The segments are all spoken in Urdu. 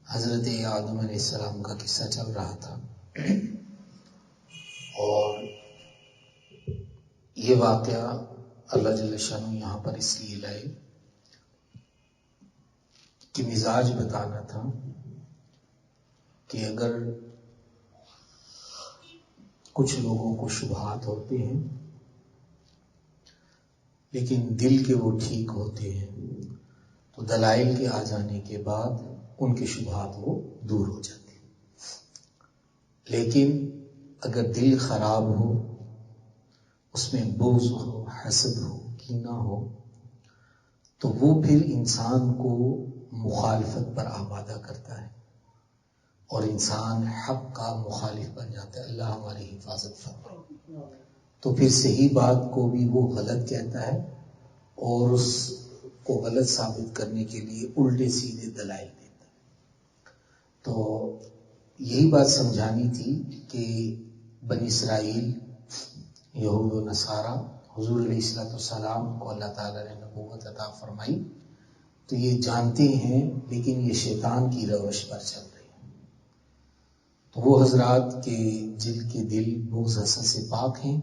حضرت آدم علیہ السلام کا قصہ چل رہا تھا اور یہ واقعہ اللہ جل شانہ یہاں پر اس لیے لائے کہ مزاج بتانا تھا کہ اگر کچھ لوگوں کو شبہات ہوتے ہیں لیکن دل کے وہ ٹھیک ہوتے ہیں تو دلائل کے آ جانے کے بعد ان کے شبہات وہ دور ہو جاتے ہیں. لیکن اگر دل خراب ہو، اس میں بغض ہو، حسد ہو، کینہ ہو، تو وہ پھر انسان کو مخالفت پر آمادہ کرتا ہے اور انسان حق کا مخالف بن جاتا ہے. اللہ ہماری حفاظت فرمائے. تو پھر صحیح بات کو بھی وہ غلط کہتا ہے اور اس کو غلط ثابت کرنے کے لیے الٹے سیدھے دلائل دیتا ہے. تو یہی بات سمجھانی تھی کہ بنی اسرائیل، یہود و نصارہ، حضور علیہ الصلوۃ والسلام کو اللہ تعالیٰ نے نبوت عطا فرمائی تو یہ جانتے ہیں لیکن یہ شیطان کی روش پر چل رہے ہیں. تو وہ حضرات کے جن کے دل بغض حسد سے پاک ہیں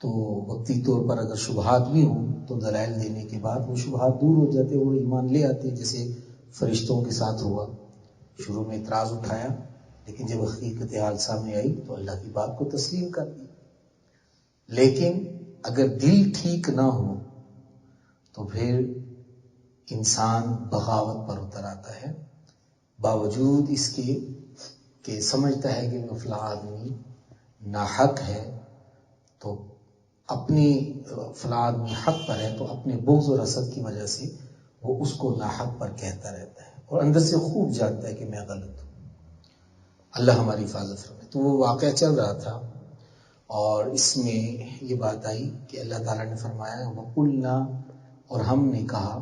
تو وقتی طور پر اگر شبہات بھی ہوں تو دلائل دینے کے بعد وہ شبہات دور ہو جاتے، وہ ایمان لے آتے. جیسے فرشتوں کے ساتھ ہوا، شروع میں اعتراض اٹھایا لیکن جب حقیقت حال سامنے آئی تو اللہ کی بات کو تسلیم کر دی. لیکن اگر دل ٹھیک نہ ہو تو پھر انسان بغاوت پر اتر آتا ہے، باوجود اس کے کہ سمجھتا ہے کہ وہ فلاں آدمی ناحق ہے تو اپنی فلاں آدمی حق پر ہے تو اپنے بغض اور حسد کی وجہ سے وہ اس کو ناحق پر کہتا رہتا ہے اور اندر سے خوب جانتا ہے کہ میں غلط ہوں. اللہ ہماری حفاظت فرمائے. تو وہ واقعہ چل رہا تھا اور اس میں یہ بات آئی کہ اللہ تعالیٰ نے فرمایا وَقُلْنَا، اور ہم نے کہا،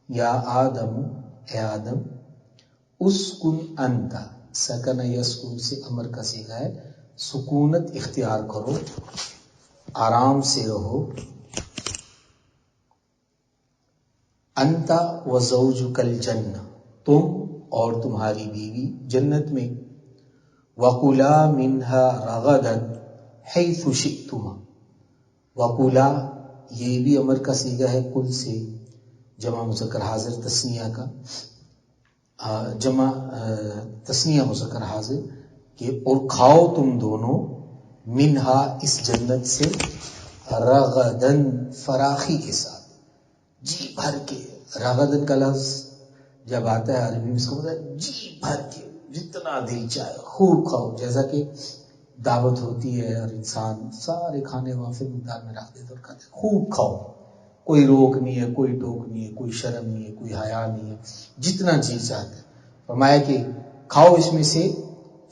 یا آدم، اے آدم، اسکن انت، سکن یسکن سے امر کا صیغہ ہے، سکونت اختیار کرو، آرام سے رہو، انت وزوجک الجنہ، تم اور تمہاری بیوی جنت میں، وَقُلَا مِنْهَا رَغَدًا حَيْثُ شِئْتُمَا، وَقُلَا یہ بھی امر کا صیغہ ہے، کل سے جمع مذکر حاضر تثنیہ کا، جمع تثنیہ مذکر حاضر کہ اور کھاؤ تم دونوں، منہا اس جنت سے، رغدن فراخی کے ساتھ، جی بھر کے. رغدن کا لفظ جب آتا ہے عربی میں اس کا مطلب ہے جی بھر کے، جتنا دل چاہے خوب کھاؤ. جیسا کہ دعوت ہوتی ہے اور انسان سارے کھانے وافر مقدار میں رکھ دیتا اور کھاتے، خوب کھاؤ، کوئی روک نہیں ہے، کوئی ٹوک نہیں ہے، کوئی شرم نہیں ہے، کوئی حیا نہیں ہے، جتنا جی چاہتے. فرمایا کہ کھاؤ اس میں سے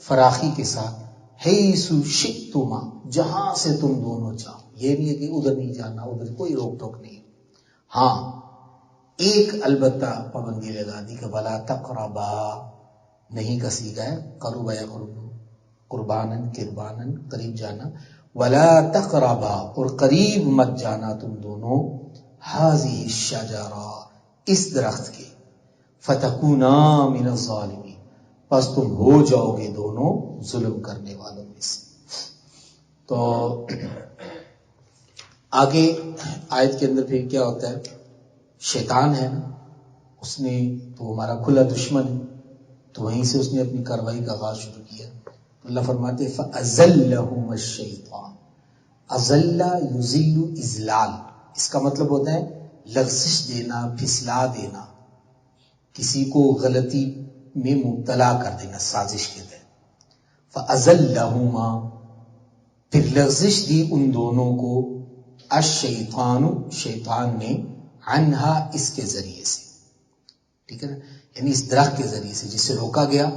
فراخی کے ساتھ، حیث شئتما، جہاں سے تم دونوں چاہو. یہ نہیں ہے کہ ادھر نہیں جانا، ادھر کوئی روک ٹوک نہیں. ہاں ایک البتہ پابندی لگا دی کہ ولا تقربا، نہیں کا صیغہ ہے قرب یقرب، قربانن قربانن، قریب جانا، ولا تقربا، اور قریب مت جانا تم دونوں، ہذه الشجرہ، اس درخت کے، فتکونا من الظالمین، پس تم ہو جاؤ گے دونوں ظلم کرنے والوں میں سے. تو آگے آیت کے اندر پھر کیا ہوتا ہے، شیطان ہے نا، اس نے تو ہمارا کھلا دشمن ہے، تو وہیں سے اس نے اپنی کارروائی کا آغاز شروع کیا. اللہ فرماتے فَأَزَلَّهُمَ الشَّيْطَانُ، أَزَلَّ يُزِلُّ اذلال، اس کا مطلب ہوتا ہے لغزش دینا، پھسلا دینا، کسی کو غلطی میں مبتلا کر دینا، سازش کے تحت. فَأَزَلَّهُمَا، پھر لغزش دی ان دونوں کو، الشیطان، شیطان نے، عنہا، اس کے ذریعے سے، ٹھیک ہے نا، یعنی اس درخت کے ذریعے سے جس سے روکا گیا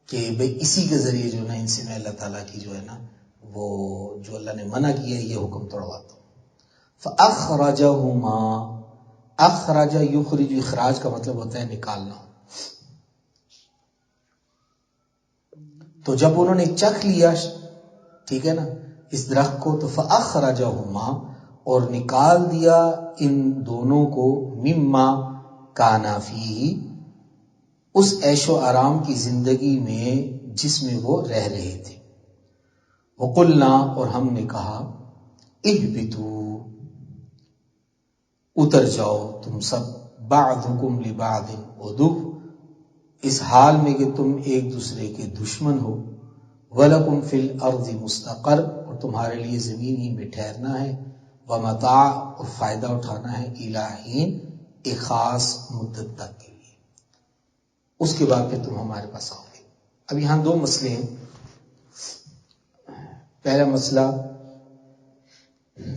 کہ بھئی اسی کے ذریعے جو نا ان سے میں اللہ تعالیٰ کی جو ہے نا وہ جو اللہ نے منع کیا ہے یہ حکم توڑواتا ہوں. فَأَخْرَجَهُمَا، اخرج یخرج، اخراج کا مطلب ہوتا ہے نکالنا. تو جب انہوں نے چکھ لیا، ٹھیک ہے نا، اس درخت کو، تو فَأَخْرَجَهُمَا، اور نکال دیا ان دونوں کو، مما کانا فیہ، اس عیش و آرام کی زندگی میں جس میں وہ رہ رہے تھے. وَقُلْنَا اور ہم نے کہا اِهْبِطُوا اتر جاؤ تم سب بَعْضُكُمْ لِبَعْضٍ عُدُوٌّ اس حال میں کہ تم ایک دوسرے کے دشمن ہو. وَلَكُمْ فِي الْأَرْضِ مُسْتَقَرٌّ اور تمہارے لیے زمین ہی میں ٹھہرنا ہے. وَمَتَاعٌ اور فائدہ اٹھانا ہے. إِلَىٰ حِينٍ ایک خاص مدت تک کے لیے. اس کے بعد پھر تم ہمارے پاس آؤ گے. اب یہاں دو مسئلے ہیں. پہلا مسئلہ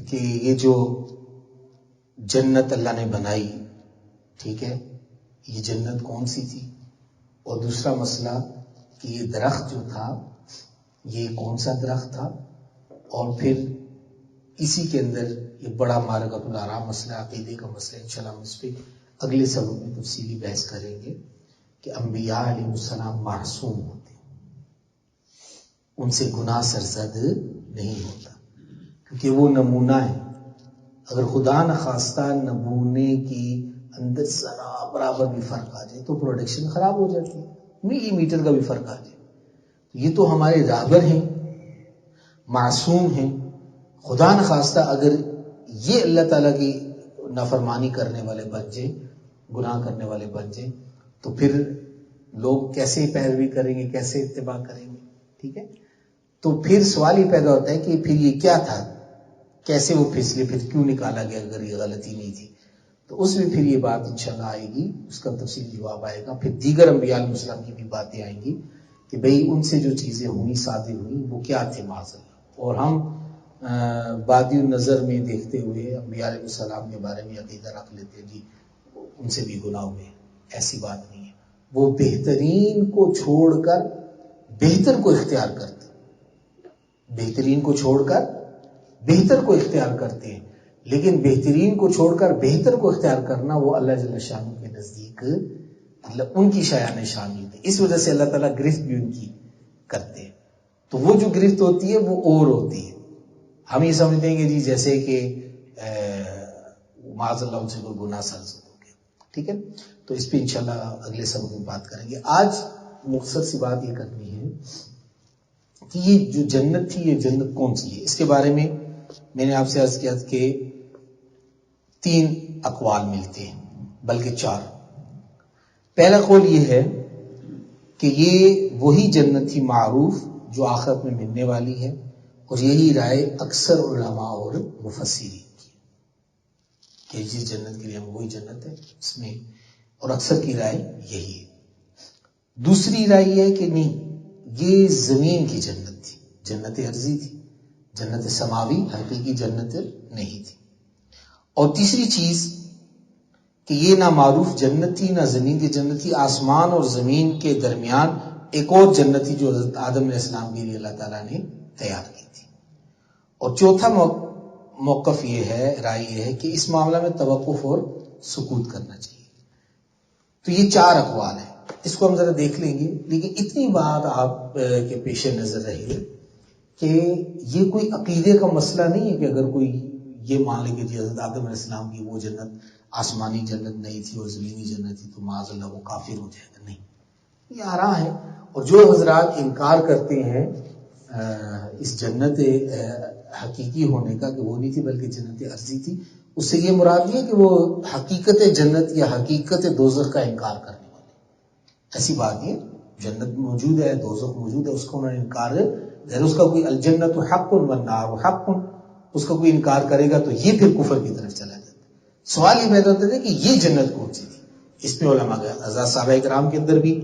کہ یہ جو جنت اللہ نے بنائی، ٹھیک ہے، یہ جنت کون سی تھی؟ اور دوسرا مسئلہ کہ یہ درخت جو تھا یہ کون سا درخت تھا؟ اور پھر اسی کے اندر یہ بڑا معرکۃ الآراء مسئلہ، عقیدے کا مسئلہ، انشاءاللہ ہم اس پہ اگلے سبق میں تفصیلی بحث کریں گے کہ انبیاء علیہ السلام معصوم ہوتے ہیں، ان سے گناہ سرزد نہیں ہوتا، کیونکہ وہ نمونہ ہے. اگر خدا نخواستہ نمونے کی اندر ذرا برابر بھی فرق آ جائے تو پروڈکشن خراب ہو جاتی ہے. ملی میٹر کا بھی فرق آ جائے. یہ تو ہمارے راہبر ہیں، معصوم ہیں. خدا نخواستہ اگر یہ اللہ تعالیٰ کی نافرمانی کرنے والے بن جائیں، گناہ کرنے والے بن جائیں، تو پھر لوگ کیسے پیروی کریں گے، کیسے اتباع کریں گے؟ ٹھیک ہے. تو پھر سوال یہ پیدا ہوتا ہے کہ پھر یہ کیا تھا، کیسے وہ پھسلے، پھر کیوں نکالا گیا اگر یہ غلطی نہیں تھی؟ تو اس میں پھر یہ بات انشاءاللہ آئے گی، اس کا تفصیلی جواب آئے گا. پھر دیگر انبیاء علیہ السلام کی بھی باتیں آئیں گی کہ بھئی ان سے جو چیزیں ہوئی، صادر ہوئی، وہ کیا تھے معاذ اللہ. اور ہم بادی النظر میں دیکھتے ہوئے انبیاء علیہ السلام کے بارے میں عقیدہ رکھ لیتے ہیں جی ان سے بھی گناہ ہوئے. ایسی بات نہیں ہے. وہ بہترین کو چھوڑ کر بہتر کو اختیار کرتے، بہترین کو چھوڑ کر بہتر کو اختیار کرتے ہیں. لیکن بہترین کو چھوڑ کر بہتر کو اختیار کرنا وہ اللہ جل شانہ کے نزدیک ان کی شایان شان نہیں ہے. اس وجہ سے اللہ تعالیٰ گرفت بھی ان کی کرتے ہیں. تو وہ جو گرفت ہوتی ہے وہ اور ہوتی ہے. ہم یہ سمجھتے ہیں کہ جی جیسے کہ معاذ اللہ ان سے کوئی گناہ سرزد ہو گیا. ٹھیک ہے. تو اس پہ انشاءاللہ اگلے سبق میں بات کریں گے. آج مختصر سی بات یہ کرنی ہے کہ یہ جو جنت تھی یہ جنت کون سی ہے. اس کے بارے میں میں نے آپ سے عرض کیا کہ 3 اقوال ملتے ہیں، بلکہ 4. پہلا قول یہ ہے کہ یہ وہی جنت تھی معروف جو آخرت میں ملنے والی ہے، اور یہی رائے اکثر علماء اور مفسرین کی کہ جس جنت کے لیے ہم وہی جنت ہے اس میں، اور اکثر کی رائے یہی ہے. دوسری رائے یہ ہے کہ نہیں، یہ زمین کی جنت تھی، جنت ارضی تھی، جنت سماوی حقیقی جنت نہیں تھی. اور تیسری چیز کہ یہ نہ معروف جنت تھی نہ زمین کی جنت تھی، آسمان اور زمین کے درمیان ایک اور جنت تھی جو حضرت آدم علیہ السلام کے لیے اللہ تعالیٰ نے تیار کی تھی. اور چوتھا موقف یہ ہے، رائے یہ ہے کہ اس معاملہ میں توقف اور سکوت کرنا چاہیے. تو یہ 4 اقوال ہیں، اس کو ہم ذرا دیکھ لیں گے. لیکن اتنی بات آپ کے پیش نظر رہے کہ یہ کوئی عقیدے کا مسئلہ نہیں ہے کہ اگر کوئی یہ مان لے کہ جی حضرت آدم علیہ السلام کی وہ جنت آسمانی جنت نہیں تھی اور زمینی جنت تھی تو معاذ اللہ وہ کافر ہو جائے گا. نہیں، یہ آراء ہے. اور جو حضرات انکار کرتے ہیں اس جنت حقیقی ہونے کا کہ وہ نہیں تھی بلکہ جنت عرضی تھی، اس سے یہ مراد نہیں ہے کہ وہ حقیقت جنت یا حقیقت دوزخ کا انکار کرنے والے. ایسی بات نہیں. جنت موجود ہے، دوزخ موجود ہے، اس کا انہوں نے انکار ہے. اس کا کوئی الجنت حق والنار حق، اس کا کوئی انکار کرے گا تو یہ پھر کفر کی طرف چلا جاتا ہے. سوال یہ پیدا ہوتا ہے کہ یہ جنت کون سی تھی. اس پہ علماء حضرات صحابہ کرام کے اندر بھی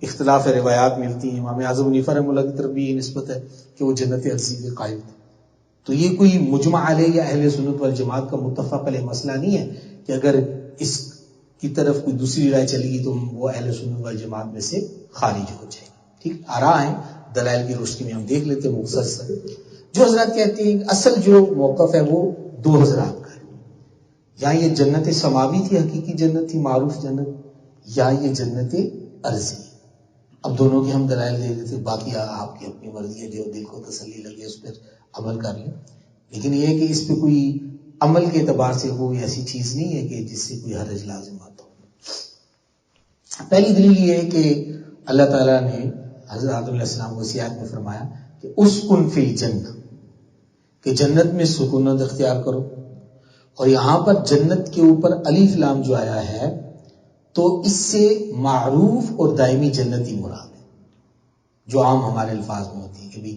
اختلاف روایات ملتی ہیں. امام اعظم حنیفہ رحمہ اللہ کی طرف بھی یہ نسبت ہے کہ وہ جنت عرضی کے قائل تھے. تو یہ کوئی مجمع علیہ یا اہل سنت والجماعت کا متفق علیہ مسئلہ نہیں ہے کہ اگر اس کی طرف کوئی دوسری رائے چلے گی تو وہ اہل سنت والجماعت میں سے خارج ہو جائے. ٹھیک، آراء ہیں، دلائل کی روشنی میں ہم دیکھ لیتے ہیں مختصر. جو حضرات کہتے ہیں اصل جو موقف ہے وہ 2 حضرات کا ہے، یا یہ جنت سماوی تھی، حقیقی جنت تھی، معروف جنت، یا یہ جنت عرضی. اب دونوں کے ہم دلائل دے دیتے، باقی آپ کی اپنی مرضی ہے، جو دل کو تسلی لگے اس پر عمل کر لیں. لیکن یہ ہے کہ اس پہ کوئی عمل کے اعتبار سے کوئی ایسی چیز نہیں ہے کہ جس سے کوئی حرج لازم آتا ہو. پہلی دلیل یہ ہے کہ اللہ تعالیٰ نے حضرت آدم علیہ السلام کو اسی آیت میں فرمایا کہ اسکن فی الجنہ، کہ جنت میں سکونت اختیار کرو. اور یہاں پر جنت کے اوپر الف لام جو آیا ہے تو اس سے معروف اور دائمی جنت ہی مراد ہے، جو عام ہمارے الفاظ میں ہوتی ہے کہ بھی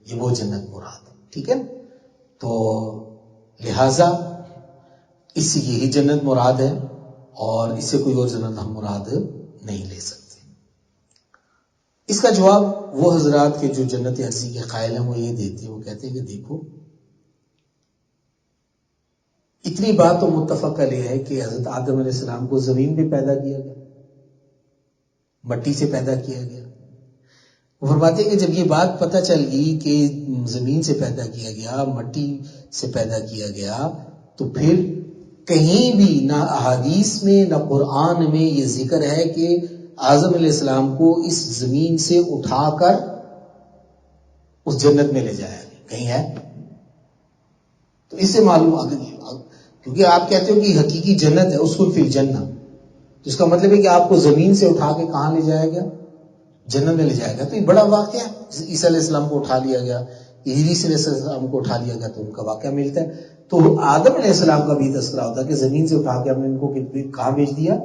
یہ وہ جنت مراد ہے. ٹھیک ہے، تو لہذا اس سے یہی جنت مراد ہے اور اس سے کوئی اور جنت ہم مراد نہیں لے سکتے. اس کا جواب وہ حضرات کے جو جنت عرضی کے قائل ہیں وہ یہ دیتے ہیں، وہ کہتے ہیں کہ دیکھو اتنی بات تو متفق علیہ ہے کہ حضرت آدم علیہ السلام کو زمین پہ پیدا کیا گیا، مٹی سے پیدا کیا گیا. وہ فرماتے ہیں کہ جب یہ بات پتہ چل گئی کہ زمین سے پیدا کیا گیا، مٹی سے پیدا کیا گیا، تو پھر کہیں بھی نہ احادیث میں نہ قرآن میں یہ ذکر ہے کہ آدم علیہ السلام کو اس زمین سے اٹھا کر اس جنت میں لے جایا گیا، کہیں ہے؟ تو اس سے معلوم کیونکہ آپ کہتے ہو کہ حقیقی جنت ہے اسکن فی الجنہ، تو اس کا مطلب ہے کہ آپ کو زمین سے اٹھا کے کہاں لے جایا گیا؟ جنت میں لے جایا گیا. تو یہ بڑا واقعہ ہے. عیسیٰ علیہ السلام کو اٹھا لیا گیا، ادریس علیہ السلام کو اٹھا لیا گیا، تو ان کا واقعہ ملتا ہے. تو آدم علیہ السلام کا بھی تذکرہ ہوتا ہے کہ زمین سے اٹھا کے ہم نے ان کو کہاں بھیج دیا؟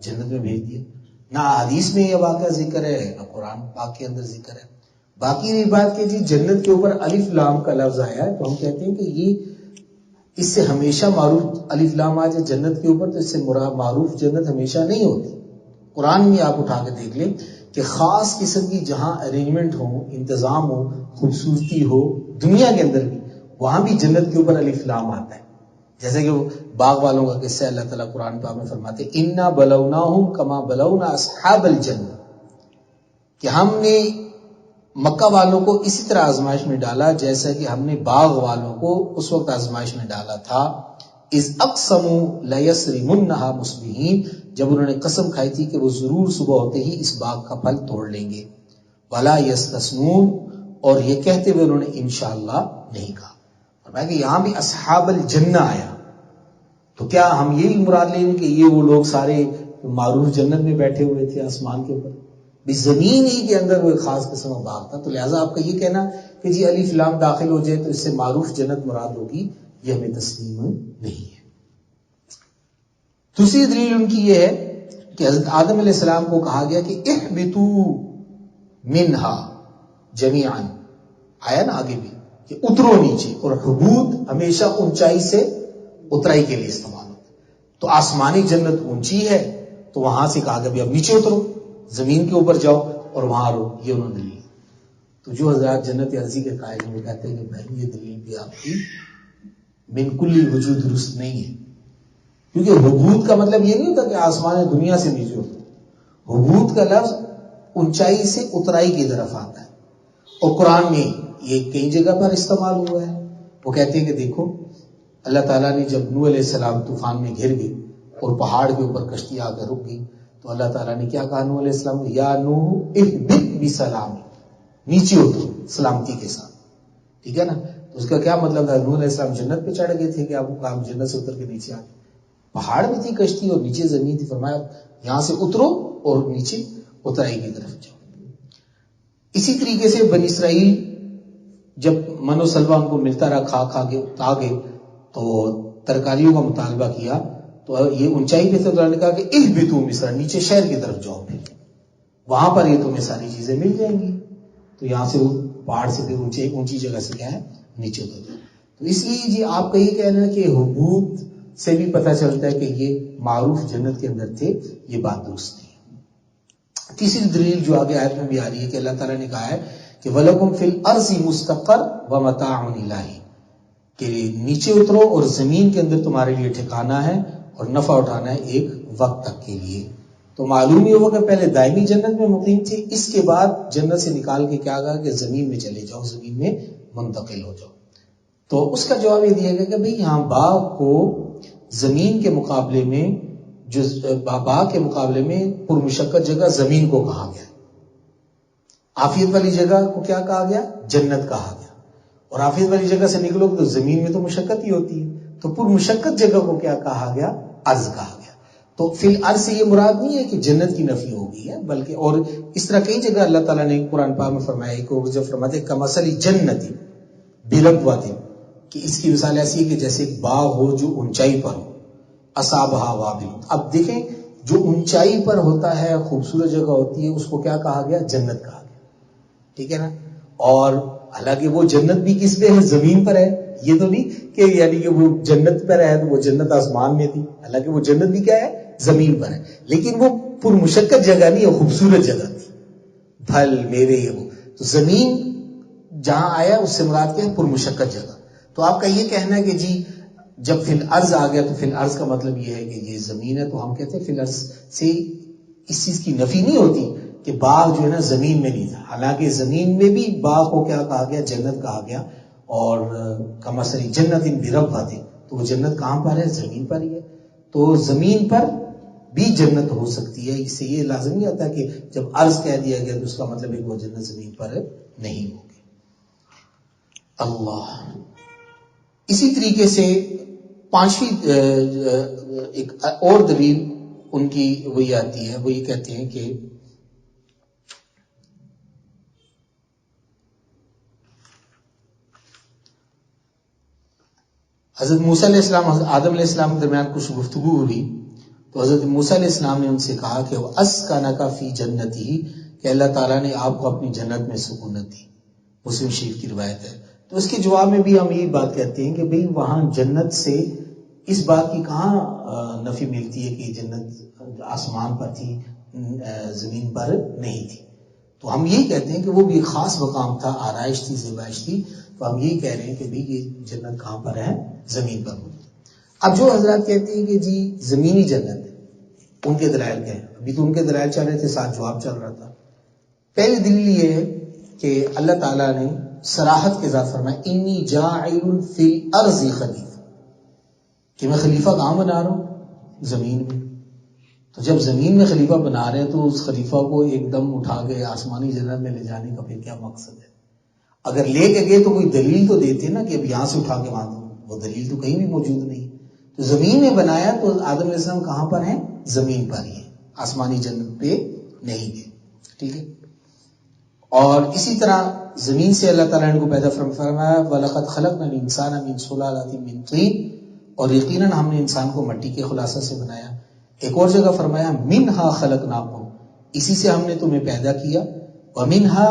جنت میں بھیج دیا. نہ حدیث میں یہ واقعہ ذکر ہے نہ قرآن پاک کے اندر ذکر ہے. باقی یہ بات کہ جی جنت کے اوپر الف لام کا لفظ آیا ہے، تو ہم کہتے ہیں کہ یہ اس سے ہمیشہ معروف الف لام آ جائے جنت کے اوپر تو اس سے معروف جنت ہمیشہ نہیں ہوتی. قرآن میں آپ اٹھا کے دیکھ لیں کہ خاص قسم کی جہاں ارینجمنٹ ہو، انتظام ہو، خوبصورتی ہو دنیا کے اندر بھی، وہاں بھی جنت کے اوپر الف لام آتا ہے. جیسے کہ وہ باغ والوں کا قصہ اللہ تعالیٰ قرآن پاک میں فرماتے انا بلوناہم کما بلونا اصحاب الجنہ، کہ ہم نے مکہ والوں کو اسی طرح آزمائش میں ڈالا جیسا کہ ہم نے باغ والوں کو اس وقت آزمائش میں ڈالا تھا. اذ اقسموا لیصرمنها مصبحین، جب انہوں نے قسم کھائی تھی کہ وہ ضرور صبح ہوتے ہی اس باغ کا پھل توڑ لیں گے. ولا یستثنون، اور یہ کہتے ہوئے انہوں نے انشاءاللہ نہیں کہا. فرمایا کہ یہاں بھی اصحاب الجنہ آیا، تو کیا ہم یہی مراد لیں کہ یہ وہ لوگ سارے معروف جنت میں بیٹھے ہوئے تھے آسمان کے اوپر؟ بھی زمین ہی کے اندر وہ ایک خاص قسم کا باغ تھا. تو لہٰذا آپ کا یہ کہنا کہ جی الف لام داخل ہو جائے تو اس سے معروف جنت مراد ہوگی، یہ ہمیں تسلیم نہیں ہے. دوسری دلیل ان کی یہ ہے کہ حضرت آدم علیہ السلام کو کہا گیا کہ اہبطوا منہا جمیعا، آیا نا آگے بھی کہ اترو نیچے، اور حبوط ہمیشہ اونچائی سے اترائی کے لیے استعمال ہوتا ہے. تو آسمانی جنت اونچی ہے تو وہاں سے کہا گیا اب نیچے اترو، زمین کے اوپر جاؤ اور وہاں رو. یہ انہوں نے دلیل. تو جو حضرات جنت عرضی کے قائل ہیں وہ کہتے ہیں کہ بھائی یہ دلیل بھی آپ کی من کلی وجود درست نہیں ہے، کیونکہ حبوط کا مطلب یہ نہیں ہوتا کہ آسمان دنیا سے نیچے اترو. حبوط کا لفظ اونچائی سے اترائی کی طرف آتا ہے، اور قرآن میں یہ کئی جگہ پر استعمال ہوا ہے. وہ کہتے ہیں کہ دیکھو اللہ تعالیٰ نے جب نوح علیہ السلام طوفان میں گھر گئی اور پہاڑ کے اوپر کشتی آ کر رک گئی، تو اللہ تعالیٰ نے کیا کہا نوح علیہ السلام کو؟ یا نوح اہبط بسلام، نیچے اترو سلامتی کے ساتھ. ٹھیک ہے نا؟ تو اس کا کیا مطلب تھا؟ نوح علیہ السلام جنت پہ چڑھ گئے تھے کہ آپ کو کہا جنت سے اتر کے نیچے آ گئے؟ پہاڑ میں تھی کشتی اور نیچے زمین تھی. فرمایا یہاں سے اترو اور نیچے اترائی کی طرف جاؤ. اسی طریقے سے بنی اسرائیل جب من و سلوہ ان کو ملتا رہا، کھا کھا کے اکتا گئے، تو ترکاریوں کا مطالبہ کیا، تو یہ اونچائی پہ سے اللہ نے کہا کہ اہبطوا مصر، نیچے شہر کی طرف جاؤ، پھر وہاں پر یہ تمہیں ساری چیزیں مل جائیں گی. تو یہاں سے پہاڑ سے پھر اونچی جگہ سے کیا ہے نیچے اتر جاؤ. تو اس لیے جی آپ کا یہ کہنا ہے کہ حبوط سے بھی پتہ چلتا ہے کہ یہ معروف جنت کے اندر تھے، یہ بات درست نہیں. تیسری دلیل جو آگے آیت میں بھی آ رہی ہے کہ اللہ تعالیٰ نے کہا ہے کہ وَلَكُمْ فِي الْأَرْضِ مُسْتَقَرٌّ وَمَتَاعٌ إِلَىٰ، کہ نیچے اترو اور زمین کے اندر تمہارے لیے ٹھکانہ ہے اور نفع اٹھانا ہے ایک وقت تک کے لیے. تو معلوم یہ ہوگا کہ پہلے دائمی جنت میں مقیم تھے، اس کے بعد جنت سے نکال کے کیا کہا کہ زمین میں چلے جاؤ، زمین میں منتقل ہو جاؤ. تو اس کا جواب یہ دیا گیا کہ بھئی یہاں باغ کو زمین کے مقابلے میں، جو باغ کے مقابلے میں پرمشقت جگہ زمین کو کہا گیا. عافیت والی جگہ کو کیا کہا گیا؟ جنت کہا گیا. اور عافیت والی جگہ سے نکلو تو زمین میں تو مشقت ہی ہوتی ہے، تو پرمشقت جگہ کو کیا کہا گیا؟ ارض کہا گیا. تو فی الارض سے یہ مراد نہیں ہے کہ جنت کی نفی ہوگی ہے، بلکہ اور اس طرح کئی جگہ اللہ تعالیٰ نے قرآن پاک میں فرمایا ہے کہ جب فرماتے ہیں کمثل جنت بربوۃ، کہ اس کی مثال ایسی ہے کہ جیسے ایک باغ ہو جو اونچائی پر ہو، اصابہا وابل. اب دیکھیں جو اونچائی پر ہوتا ہے، خوبصورت جگہ ہوتی ہے، اس کو کیا کہا گیا؟ جنت کہا گیا. ٹھیک ہے نا؟ اور حالانکہ وہ جنت بھی کس پہ ہے؟ زمین پر ہے. یہ تو نہیں کہ یعنی کہ وہ جنت پر ہے تو وہ جنت آسمان میں تھی، حالانکہ وہ جنت بھی کیا ہے؟ زمین پر ہے. لیکن وہ پرمشقت جگہ نہیں ہے، خوبصورت جگہ تھی، پھل میوے یہ وہ. تو زمین جہاں آیا اس سے مراد کیا ہے؟ پرمشقت جگہ. تو آپ کا یہ کہنا ہے کہ جی جب فی الارض آ گیا تو فی الارض کا مطلب یہ ہے کہ یہ زمین ہے، تو ہم کہتے ہیں فی الارض سے اس چیز کی نفی نہیں ہوتی کہ باغ جو ہے نا زمین میں نہیں تھا. حالانکہ زمین میں بھی باغ کو کیا کہا گیا؟ جنت کہا گیا. اور کمثل جنت بربوۃ، تو وہ جنت کہاں پر ہے؟ زمین پر ہی ہے. تو زمین پر بھی جنت ہو سکتی ہے. اس سے یہ لازم نہیں ہوتا کہ جب عرض کہہ دیا گیا تو اس کا مطلب ہے کہ وہ جنت زمین پر نہیں ہوگی. اللہ. اسی طریقے سے پانچویں ایک اور دلیل ان کی وہی آتی ہے، وہ یہ کہتے ہیں کہ حضرت موسیٰ علیہ السلام حضرت آدم علیہ السلام کے درمیان کچھ گفتگو ہوئی تو حضرت موسیٰ علیہ السلام نے ان سے کہا کہ وَأَسْكَنَكَ فِي جَنَّتِهِ، کہ اللہ تعالیٰ نے آپ کو اپنی جنت میں سکونت دی. مسلم شریف کی روایت ہے. تو اس کے جواب میں بھی ہم یہی بات کہتے ہیں کہ بھئی وہاں جنت سے اس بات کی کہاں نفی ملتی ہے کہ جنت آسمان پر تھی، زمین پر نہیں تھی. تو ہم یہی کہتے ہیں کہ وہ بھی ایک خاص مقام تھا، آرائش تھی، زیبائش تھی. تو ہم یہی کہہ رہے ہیں کہ بھئی یہ جنت کہاں پر ہے؟ زمین پر. اب جو حضرات کہتے ہیں کہ جی زمینی جنت ہے، ان کے دلائل کیا ہے؟ ابھی تو ان کے دلائل چل رہے تھے، ساتھ جواب چل رہا تھا. پہلی دلیل یہ ہے کہ اللہ تعالیٰ نے صراحت کے ساتھ فرمایا انی جاعل فی الارض خلیفہ، کہ میں خلیفہ کہاں بنا رہا ہوں؟ زمین میں. تو جب زمین میں خلیفہ بنا رہے ہیں تو اس خلیفہ کو ایک دم اٹھا کے آسمانی جنت میں لے جانے کا پھر کیا مقصد ہے؟ اگر لے کے گئے تو کوئی دلیل تو دیتے نا کہ اب یہاں سے اٹھا کے وہاں دو. وہ دلیل تو کہیں بھی موجود نہیں. تو زمین میں بنایا تو آدم علیہ السلام کہاں پر ہیں؟ زمین پر ہی ہے، آسمانی جنت پہ نہیں گئے. ٹھیک ہے. اور اسی طرح زمین سے اللہ تعالیٰ نے کو پیدا فرمایا وَلَقَدْ خَلَقْنَا الْإِنسَانَ مِنْ سُلَالَةٍ مِنْ طِينٍ، اور یقیناً ہم نے انسان کو مٹی کے خلاصہ سے بنایا. ایک اور جگہ فرمایا مِنْهَا خَلَقْنَاكُمْ، اسی سے ہم نے تمہیں پیدا کیا. وَمِنْهَا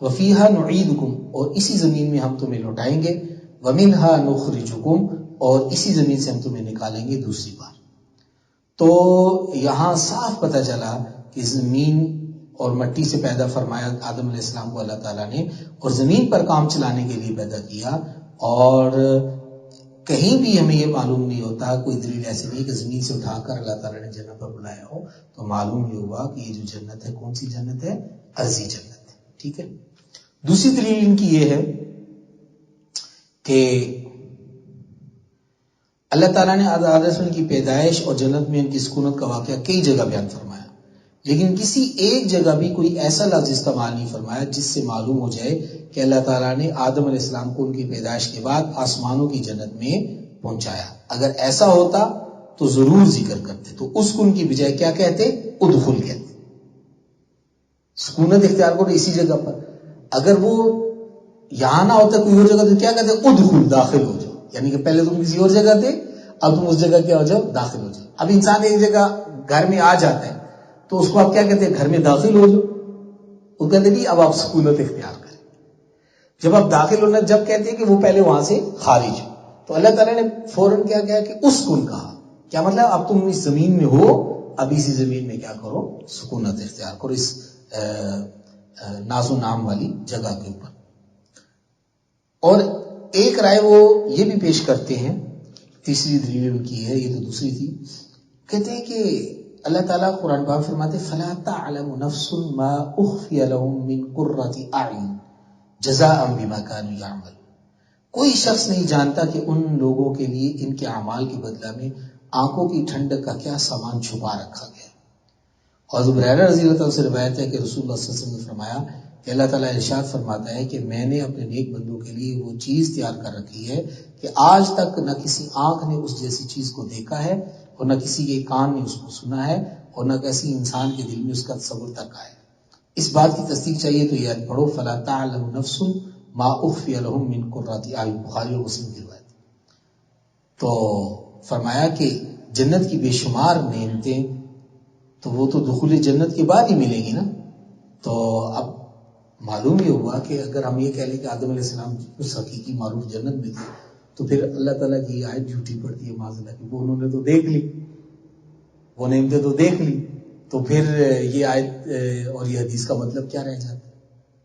وَفِيهَا نُعِيدُكُمْ، اور اسی زمین میں ہم تمہیں لوٹائیں گے. وَمِنْهَا نُخْرِجُكُمْ، اور اسی زمین سے ہم تمہیں نکالیں گے دوسری بار. تو یہاں صاف پتہ چلا کہ زمین اور مٹی سے پیدا فرمایا آدم علیہ السلام کو اللہ تعالیٰ نے، اور زمین پر کام چلانے کے لیے پیدا کیا. اور کہیں بھی ہمیں یہ معلوم نہیں ہوتا، کوئی دلیل ایسی نہیں کہ زمین سے اٹھا کر اللہ تعالیٰ نے جنت پر بلایا ہو. تو معلوم یہ ہوا کہ یہ جو جنت ہے کون سی جنت ہے؟ ارضی جنت ہے. ٹھیک ہے. دوسری دلیل ان کی یہ ہے کہ اللہ تعالیٰ نے آدم علیہ السلام کی پیدائش اور جنت میں ان کی سکونت کا واقعہ کئی جگہ بیان فرمایا، لیکن کسی ایک جگہ بھی کوئی ایسا لفظ استعمال نہیں فرمایا جس سے معلوم ہو جائے کہ اللہ تعالیٰ نے آدم علیہ السلام کو ان کی پیدائش کے بعد آسمانوں کی جنت میں پہنچایا. اگر ایسا ہوتا تو ضرور ذکر کرتے. تو اسکن کی بجائے کیا کہتے؟ ادخل کہتے. سکونت اختیار کرو اسی جگہ پر. اگر وہ یہاں نہ ہوتا کوئی اور جگہ تو کیا کہتے؟ ادخل، داخل ہو جاؤ. یعنی کہ پہلے تم کسی اور جگہ تھے، اب تم اس جگہ کیا ہو جاؤ؟ داخل ہو جاؤ. اب انسان ایک جگہ گھر میں آ جاتا ہے تو اس کو آپ کیا کہتے ہیں؟ گھر میں داخل ہو جاؤ. وہ کہتے نہیں اب آپ سکونت اختیار کریں. جب آپ داخل ہونا جب کہتے ہیں کہ وہ پہلے وہاں سے خارج ہو. تو اللہ تعالیٰ نے فوراً کیا کہا کہ اسکن کہا. کیا مطلب؟ اب تم اس زمین میں ہو، اب اسی زمین میں کیا کرو؟ سکونت اختیار کرو اس ناز و نام والی جگہ کے اوپر. اور ایک رائے وہ یہ بھی پیش کرتے ہیں، تیسری دلیل ان کی ہے، یہ تو دوسری تھی. کہتے ہیں کہ اللہ تعالیٰ قرآن پاک فرماتے فَلَا تَعْلَمُ نَفْسٌ مَا أُخْفِيَ لَهُم مِّن قُرَّةِ أَعْيُنٍ جَزَاءً بِمَا كَانُوا يَعْمَلُونَ. کوئی شخص نہیں جانتا کہ ان لوگوں کے لیے ان کے اعمال کے بدلہ میں آنکھوں کی ٹھنڈک کا کیا سامان چھپا رکھا گیا. اور حضرت ہریرہ رضی اللہ عنہ سے روایت ہے کہ رسول اللہ صلی اللہ علیہ وسلم نے فرمایا کہ اللہ تعالیٰ ارشاد فرماتا ہے کہ میں نے اپنے نیک بندوں کے لیے وہ چیز تیار کر رکھی ہے کہ آج تک نہ کسی آنکھ نے اس جیسی چیز کو دیکھا ہے اور نہ کسی کے کان نے اس کو سنا ہے اور نہ کسی انسان کے دل میں اس کا تصور تک آیا. اس بات کی تصدیق چاہیے تو یہ پڑھو فلا تعلم نفس ما اخفی لهم من قرۃ اعین، بخاری اور مسلم کی روایت. تو فرمایا کہ جنت کی بے شمار نعمتیں تو وہ تو دخول جنت کے بعد ہی ملیں گی نا. تو اب معلوم یہ ہوا کہ اگر ہم یہ کہہ لیں کہ آدم علیہ السلام اس حقیقی معروف جنت میں تھے تو پھر اللہ تعالیٰ کی آیت جھوٹی پڑتی ہے معاذ اللہ کی، وہ انہوں نے تو دیکھ لی، وہ نعمتیں تو دیکھ لی، تو پھر یہ آیت اور یہ حدیث کا مطلب کیا رہ جاتا ہے.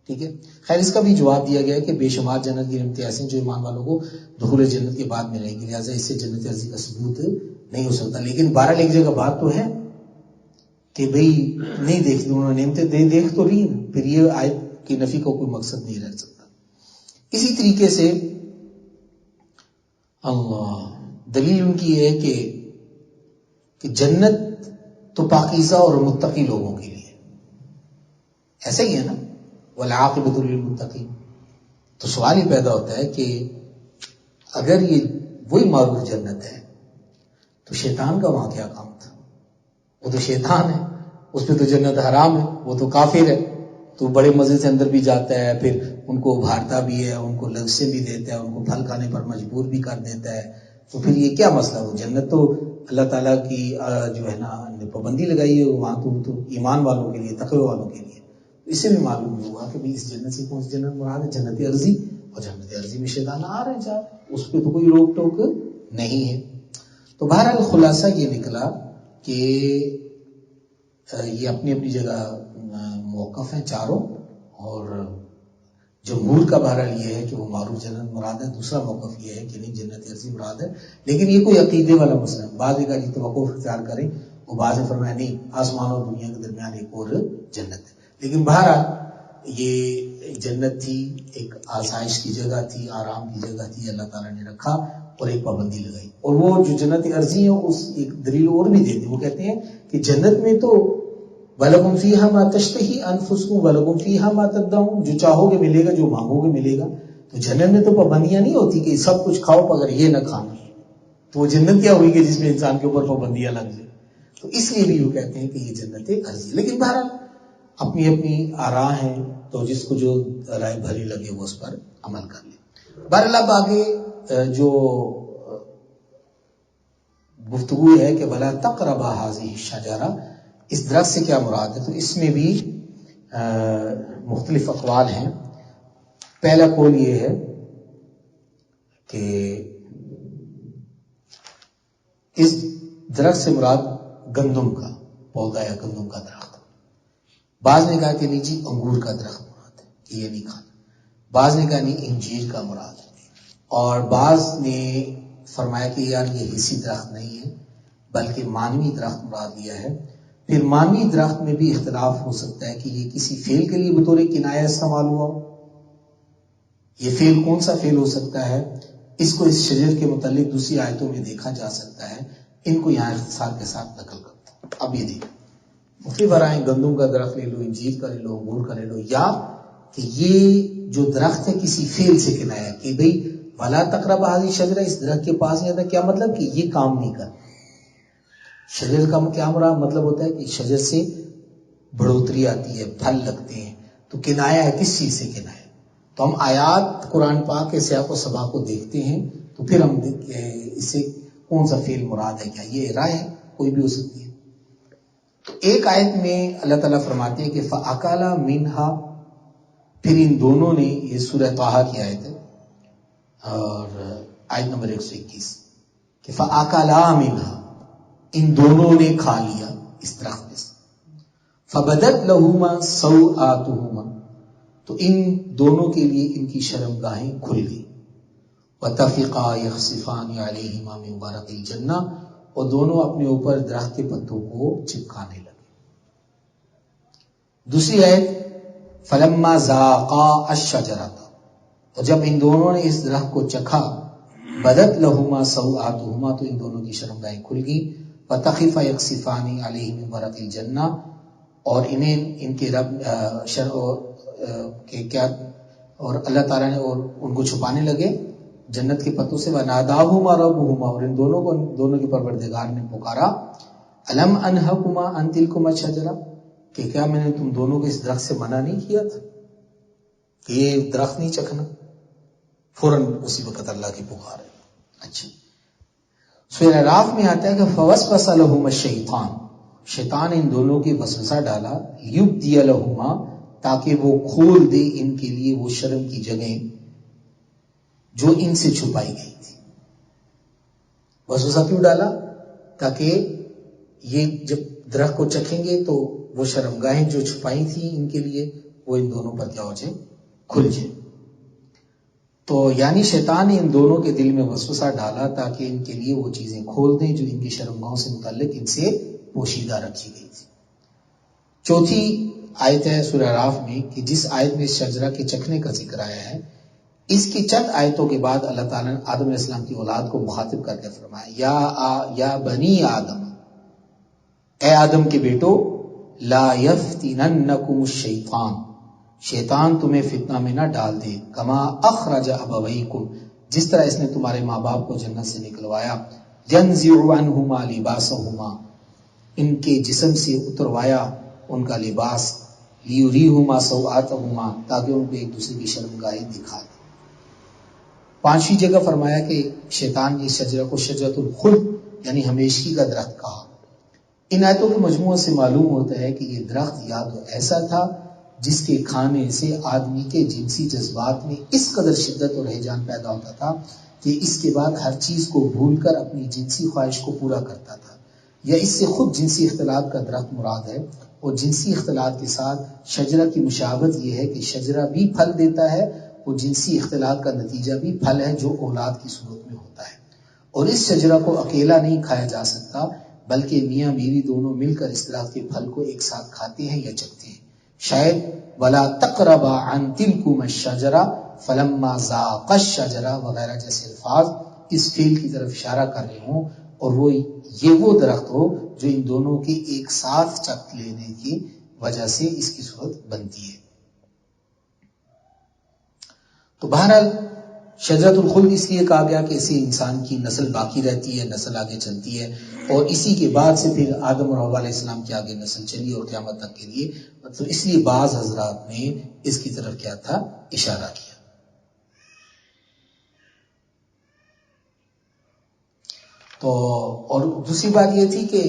ٹھیک ہے. خیر اس کا بھی جواب دیا گیا ہے کہ بے شمار جنت کی نعمتیں ایسے ہیں جو ایمان والوں کو دخول جنت کے بعد ملیں گی، لہٰذا اس سے جنت عرضی کا ثبوت نہیں ہو سکتا. لیکن 12 ایک جگہ بات تو ہے کہ بھئی نہیں دیکھ لی انہوں نے نعمتیں، دیکھ تو لی، پھر یہ آیت کی نفی کا کوئی مقصد نہیں رہ سکتا. اسی طریقے سے اللہ دلیل ان کی ہے کہ جنت تو پاکیزہ اور متقی لوگوں کے لیے، ایسا ہی ہے نا، والعاقبۃ للمتقین. تو سوال ہی پیدا ہوتا ہے کہ اگر یہ وہی معروف جنت ہے تو شیطان کا وہاں کیا کام تھا؟ وہ تو شیطان ہے، اس پہ تو جنت حرام ہے، وہ تو کافر ہے، تو بڑے مزے سے اندر بھی جاتا ہے، پھر ان کو ابھارتا بھی ہے، ان کو لذتیں بھی دیتا ہے، ان کو پھل کھانے پر مجبور بھی کر دیتا ہے. تو پھر یہ کیا مسئلہ؟ وہ جنت تو اللہ تعالیٰ کی جو ہے نا پابندی لگائی ہے وہاں تو ایمان والوں کے لیے، تقوی والوں کے لیے. اس سے بھی معلوم ہوا کہ اس جنت سے کون سی جنت مراد ہے؟ جنت عرضی. اور جنت عرضی میں شیطان آ رہے جا، اس پہ تو کوئی روک ٹوک نہیں ہے. تو بہرحال خلاصہ یہ نکلا کہ یہ اپنی اپنی جگہ موقف ہیں چاروں، اور جمہور کا بہرحال یہ ہے کہ وہ معروف جنت مراد ہے. دوسرا موقف یہ ہے کہ نہیں، جنت عرضی مراد ہے. لیکن یہ کوئی عقیدے والا مسئلہ ہے. بعض نے کہا جی توقف اختیار کریں، اور بعض نے فرمایا نہیں، آسمان اور دنیا کے درمیان ایک اور جنت ہے. لیکن بہرحال یہ جنت تھی، ایک آسائش کی جگہ تھی، آرام کی جگہ تھی، اللہ تعالیٰ نے رکھا اور ایک پابندی لگائی. اور وہ جو جنت عرضی ہے اس ایک دلیل اور بھی دیتے ہیں. وہ کہتے ہیں کہ جنت میں تو وَلَكُمْ فِيهَا مَا تَشْتَهِي أَنفُسُكُمْ وَلَكُمْ فِيهَا مَا تَدَّعُونَ، جو چاہو گے ملے گا، جو مانگو گے ملے گا. تو جنت میں تو پابندیاں نہیں ہوتی کہ سب کچھ کھاؤ مگر یہ نہ کھانا. تو وہ جنت کیا ہوئی کہ جس میں انسان کے اوپر پابندیاں لگ جائیں؟ تو اس لیے بھی وہ کہتے ہیں کہ یہ جنت عرضی. لیکن بہرحال اپنی اپنی آراء ہیں، تو جس کو جو رائے بھری لگے وہ اس پر عمل کر لے. بہرحال اب آگے جو گفتگو ہے کہ وَلَا تَقْرَبَا هَٰذِهِ الشَّجَرَةَ، اس درخت سے کیا مراد ہے؟ تو اس میں بھی مختلف اقوال ہیں. پہلا قول یہ ہے کہ اس درخت سے مراد گندم کا پودا یا گندم کا درخت. بعض نے کہا کہ نہیں جی انگور کا درخت مراد ہے کہ یہ نہیں کھانا. بعض نے کہا نہیں انجیر کا مراد ہے. اور بعض نے فرمایا کہ یار یہ حسی درخت نہیں ہے بلکہ مانوی درخت مراد لیا ہے. پھر مانوی درخت میں بھی اختلاف ہو سکتا ہے کہ یہ کسی فعل کے لیے بطور کنایہ استعمال ہوا ہو. یہ فعل کون سا فعل ہو سکتا ہے؟ اس کو اس شجر کے متعلق دوسری آیتوں میں دیکھا جا سکتا ہے. ان کو یہاں اختصار کے ساتھ نقل کرتا ہوں. اب یہ دیکھیں مختلف برائیں، گندم کا درخت لے لو، انجیر کا لے لو، انگور کا لے لو، یا کہ یہ جو درخت ہے کسی فعل سے کنایا کہ بھئی وَلَا تَقْرَبَ هَٰذِهِ الشَّجَرَةَ، اس درخت کے پاس نہیں آتا. کیا مطلب کہ یہ کام نہیں کرتا. شجر کا کیا مراد مطلب ہوتا ہے کہ شجر سے بڑھوتری آتی ہے، پھل لگتے ہیں. تو کنایا ہے، کس چیز سے کنایا؟ تو ہم آیات قرآن پاک کے سیاق و سباق کو دیکھتے ہیں تو پھر ہم اس سے کون سا فعل مراد ہے. کیا یہ رائے ہے؟ کوئی بھی ہو سکتی ہے. تو ایک آیت میں اللہ تعالیٰ فرماتے ہیں کہ فَأَكَلَا مِنْهَا، پھر ان دونوں نے، یہ سورہ طٰہٰ کی آیت ہے اور آیت نمبر 121 کہ فَأَكَلَا مِنْهَا، ان دونوں نے کھا لیا اس درخت میں سے. فَبَدَتْ لَهُمَا سَوْآتُهُمَا، تو ان دونوں کے لیے ان کی شرمگاہیں کھل گئی. وَتَفِقَا يَخْصِفَانِ عَلَيْهِمَا مِنْ وَرَقِ الْجَنَّةِ، اور دونوں اپنے اوپر درخت کے پتوں کو چپکانے لگے. دوسری آیت فَلَمَّا ذَاقَا الشَّجَرَةَ، اور جب ان دونوں نے اس درخت کو چکھا، بدت لہما سوآتہما، تو ان دونوں کی شرمگاہیں کھل گئی. وَتَخِفَ يَخْصِفَانِ عَلَيْهِ مِنْ وَرَقِ الْجَنَّةِ، اور انہیں ان کے رب کہ کیا، اور اللہ تعالیٰ نے اور ان کو چھپانے لگے جنت کے پتوں سے، وَنَادَاهُمَا رَبُّهُمَا، اور ان دونوں کے پروردگار نے پکارا، أَلَمْ أَنْهَكُمَا عَنْ تِلْكُمَا الشَّجَرَةِ، کہ کیا میں نے تم دونوں کو اس درخت سے منع نہیں کیا تھا کہ یہ درخت نہیں چکھنا؟ فوراً اسی وقت اللہ کی پکار ہے۔ اچھا، سورہ اعراف میں آتا ہے کہ فَوَسْوَسَ لَهُمَا الشَّيْطَانُ، شیطان ان دونوں کے وسوسہ ڈالا، لِيُبْدِيَ لَهُمَا، تاکہ وہ کھول دے ان کے لیے وہ شرم کی جگہیں جو ان سے چھپائی گئی تھی۔ وسوسہ کیوں ڈالا؟ تاکہ یہ جب درخت کو چکھیں گے تو وہ شرمگاہیں جو چھپائی تھیں ان کے لیے وہ ان دونوں پر کیا ہو جائے، کھل جائے۔ تو یعنی شیطان نے ان دونوں کے دل میں وسوسہ ڈالا تاکہ ان کے لیے وہ چیزیں کھول دیں جو ان کی شرمگاہوں سے متعلق ان سے پوشیدہ رکھی گئی تھی۔ چوتھی آیت ہے سورہ اعراف میں کہ جس آیت میں شجرہ کے چکھنے کا ذکر آیا ہے، اس کی چند آیتوں کے بعد اللہ تعالیٰ نے آدم علیہ السلام کی اولاد کو مخاطب کر کے فرمایا، یا بنی آدم، اے آدم کے بیٹو، لا یفتننکم الشیطان، شیطان تمہیں فتنہ میں نہ ڈال دے، کما اخرج ابویکم، جس طرح اس نے تمہارے ماں باپ کو جنت سے نکلوایا، ینزع عنہما لباسہما، ان کے جسم سے اتروایا ان کا لباس، لیریہما سوآتہما، تاکہ ان کو ایک دوسرے کی شرمگاہیں دکھا دے۔ پانچویں جگہ فرمایا کہ شیطان نے اس شجرہ کو شجرۃ الخلد یعنی ہمیشگی کا درخت کہا۔ ان آیتوں کے مجموعے سے معلوم ہوتا ہے کہ یہ درخت یا تو ایسا تھا جس کے کھانے سے آدمی کے جنسی جذبات میں اس قدر شدت اور ہیجان پیدا ہوتا تھا کہ اس کے بعد ہر چیز کو بھول کر اپنی جنسی خواہش کو پورا کرتا تھا، یا اس سے خود جنسی اختلاط کا درخت مراد ہے۔ اور جنسی اختلاط کے ساتھ شجرہ کی مشابہت یہ ہے کہ شجرہ بھی پھل دیتا ہے اور جنسی اختلاط کا نتیجہ بھی پھل ہے جو اولاد کی صورت میں ہوتا ہے، اور اس شجرہ کو اکیلا نہیں کھایا جا سکتا بلکہ میاں بیوی دونوں مل کر اس درخت کے پھل کو ایک ساتھ کھاتے ہیں یا چکھتے ہیں۔ شاید وَلَا تَقْرَبَا عَنْ تِلْكُمَا الشَّجَرَةَ فَلَمَّا ذَاقَا الشَّجَرَةَ وغیرہ جیسے الفاظ اس فعل کی طرف اشارہ کر رہے ہوں، اور وہ درخت ہو جو ان دونوں کے ایک ساتھ چکھ لینے کی وجہ سے اس کی صورت بنتی ہے۔ تو بہرحال شجرۃ الخلد اس لیے کہا گیا کہ اسے انسان کی نسل باقی رہتی ہے، نسل آگے چلتی ہے، اور اسی کے بعد سے پھر آدم اور حوا علیہ السلام کے آگے نسل چلی اور قیامت تک کے لیے، مطلب اس لیے بعض حضرات نے اس کی طرف کیا تھا، اشارہ کیا۔ تو اور دوسری بات یہ تھی کہ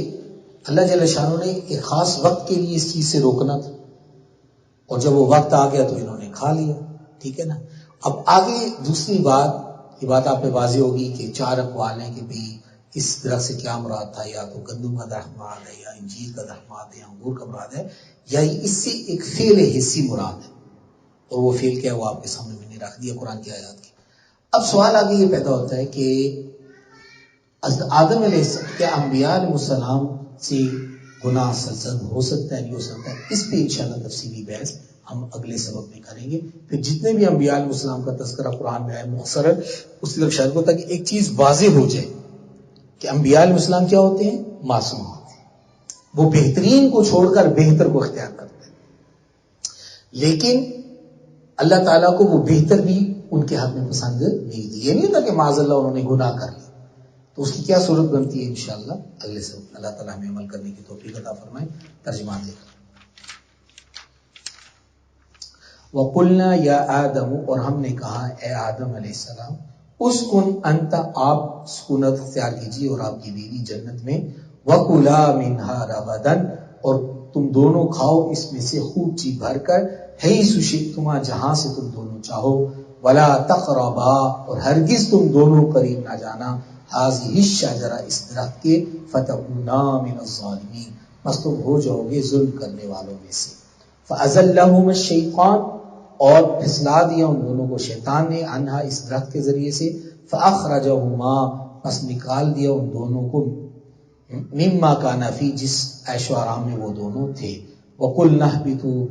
اللہ جل شانہ نے ایک خاص وقت کے لیے اس چیز سے روکنا تھا، اور جب وہ وقت آ گیا تو انہوں نے کھا لیا، ٹھیک ہے نا۔ اب آگے دوسری بات، یہ بات آپ پہ واضح ہوگی کہ چار اقوال ہیں کہ بھئی اس درخت سے کیا مراد تھا، یا تو گندم کا درخت مراد ہے، یا انجیر کا درخت مراد ہے، یا انگور کا مراد ہے، یا اس سے ایک فعل حسی مراد ہے، اور وہ فعل کیا ہے وہ آپ کے سامنے میں نے رکھ دیا قرآن کی آیات کی۔ اب سوال آگے یہ پیدا ہوتا ہے کہ آدم علیہ السلام کیا انبیاء علیہ السلام سے گناہ سرزد ہو سکتا ہے، نہیں ہو سکتا ہے؟ اس پہ انشاءاللہ تفصیلی بحث ہم اگلے سبق میں کریں گے۔ پھر جتنے بھی انبیاء علیہ السلام کا تذکرہ قرآن میں ہے مختصراً اس کی طرف اشارہ ہوتا ہے کہ ایک چیز واضح ہو جائے کہ انبیاء علیہ السلام کیا ہوتے ہیں، معصوم ہوتے ہیں، وہ بہترین کو چھوڑ کر بہتر کو اختیار کرتے ہیں، لیکن اللہ تعالیٰ کو وہ بہتر بھی ان کے حق میں پسند نہیں تھی۔ یہ نہیں تھا کہ معاذ اللہ انہوں نے گناہ کر لی، تو اس کی کیا صورت بنتی ہے انشاءاللہ اگلے سبق۔ اللہ تعالیٰ ہمیں عمل کرنے کی توفیق عطا فرمائے۔ ترجمہ دے وَقُلْنَا یا آدم، اور ہم نے کہا اے آدم علیہ السلام، اسکن انت، آپ سکونت اختیار کیجیے اور آپ کی بیوی جنت میں، وَكُلَا مِنْهَا رَغَدًا، اور تم دونوں کھاؤ اس میں سے خوب جی بھر کر، حیث شئتما، جہاں سے تم دونوں چاہو، وَلَا تَقْرَبَا، اور ہرگز تم دونوں قریب نہ جانا، هَذِهِ الشَّجَرَةَ، اس درخت کے، فَتَكُونَا مِنَ الظَّالِمِينَ، بس تم ہو جاؤ گے ظلم کرنے والوں میں سے۔ فَأَزَلَّهُمَا الشَّيْطَانُ، اور پھسلا دیا ان دونوں کو شیطان نے، عنہا، اس درخت کے ذریعے سے، فَأَخْرَجَهُمَا، پس نکال دیا ان دونوں کو، مما کانا فی، جس عیش و آرام میں وہ دونوں تھے، وَقُلْنَا اهْبِطُوا،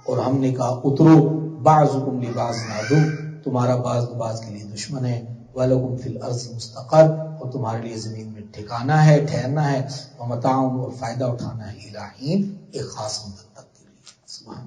اور ہم نے کہا اترو، بعضکم لبعض عدو، تمہارا بعض بعض کے لیے دشمن ہے، وَلَكُمْ فِي الْأَرْضِ مُسْتَقَرٌّ، اور تمہارے لیے زمین میں ٹھکانا ہے، ٹھہرنا ہے، وَمَتَاعٌ، اور فائدہ اٹھانا ہے، إِلَىٰ حِینٍ، ایک خاص مدت تک کے لیے۔ سبحان